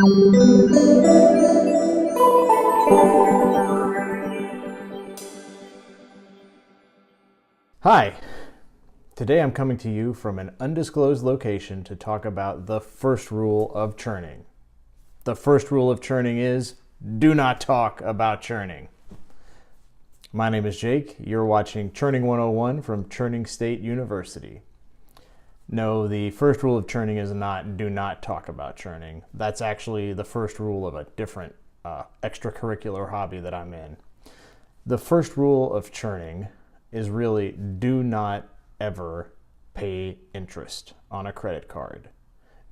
Hi, today I'm coming to you from an undisclosed location to talk about the first rule of churning. The first rule of churning is do not talk about churning. My name is Jake. You're watching Churning 101 from Churning State University. No, the first rule of churning is not do not talk about churning. That's actually the first rule of a different extracurricular hobby that I'm in. The first rule of churning is really do not ever pay interest on a credit card.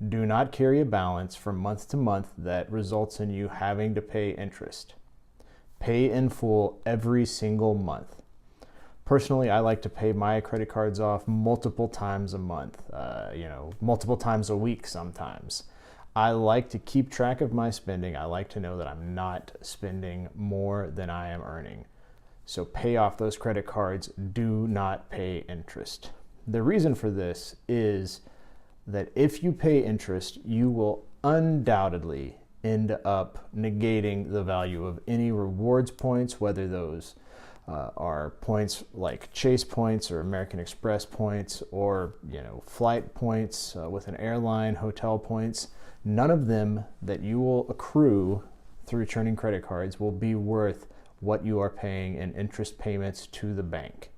Do not carry a balance from month to month that results in you having to pay interest. Pay in full every single month. Personally, I like to pay my credit cards off multiple times a month, multiple times a week sometimes. I like to keep track of my spending. I like to know that I'm not spending more than I am earning. So pay off those credit cards. Do not pay interest. The reason for this is that if you pay interest, you will undoubtedly end up negating the value of any rewards points, whether those are points like Chase points or American Express points or flight points with an airline, hotel points. None of them that you will accrue through churning credit cards will be worth what you are paying in interest payments to the bank.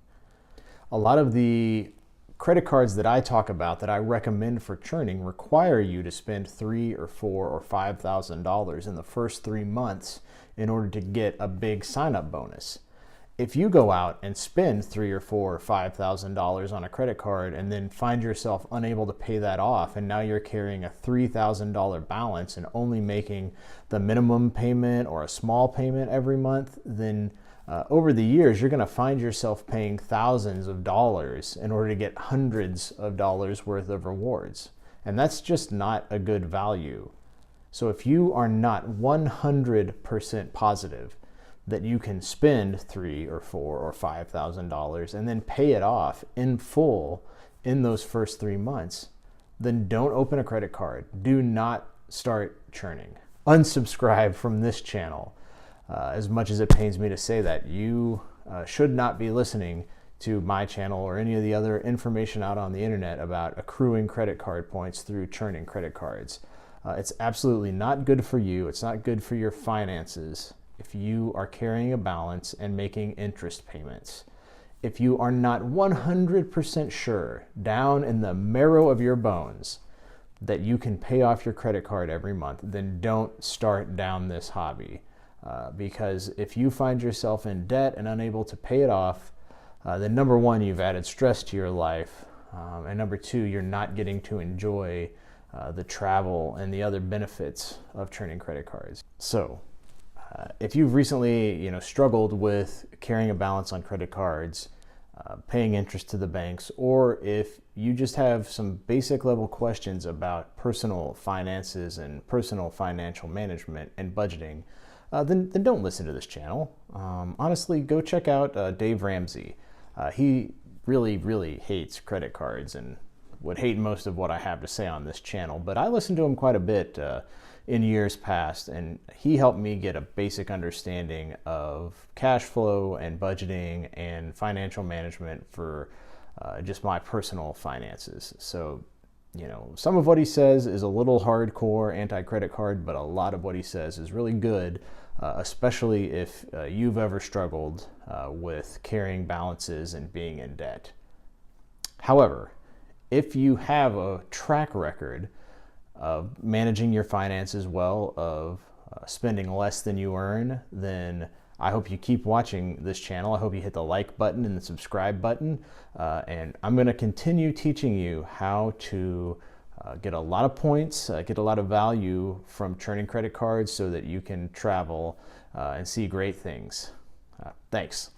A lot of the credit cards that I talk about that I recommend for churning require you to spend $3,000 or $4,000 or $5,000 in the first 3 months in order to get a big sign-up bonus. If you go out and spend $3,000 or $4,000 or $5,000 on a credit card and then find yourself unable to pay that off, and now you're carrying a $3,000 balance and only making the minimum payment or a small payment every month, then over the years you're going to find yourself paying thousands of dollars in order to get hundreds of dollars worth of rewards. And that's just not a good value. So if you are not 100% positive that you can spend $3,000 or $4,000 or $5,000 and then pay it off in full in those first 3 months, then don't open a credit card. Do not start churning. Unsubscribe from this channel. As much as it pains me to say that, you should not be listening to my channel or any of the other information out on the internet about accruing credit card points through churning credit cards. It's absolutely not good for you. It's not good for your finances if you are carrying a balance and making interest payments. If you are not 100% sure down in the marrow of your bones that you can pay off your credit card every month, then don't start down this hobby. Because if you find yourself in debt and unable to pay it off, then number one, you've added stress to your life. And number two, you're not getting to enjoy the travel and the other benefits of churning credit cards. So, if you've recently struggled with carrying a balance on credit cards, paying interest to the banks, or if you just have some basic level questions about personal finances and personal financial management and budgeting, then don't listen to this channel. Honestly, go check out Dave Ramsey. He really hates credit cards and would hate most of what I have to say on this channel, but I listened to him quite a bit in years past, and he helped me get a basic understanding of cash flow and budgeting and financial management for just my personal finances. So, some of what he says is a little hardcore anti-credit card, but a lot of what he says is really good, especially if you've ever struggled with carrying balances and being in debt. However, if you have a track record of managing your finances well, of spending less than you earn, then I hope you keep watching this channel. I hope you hit the like button and the subscribe button. And I'm going to continue teaching you how to get a lot of points, get a lot of value from churning credit cards so that you can travel and see great things. Thanks.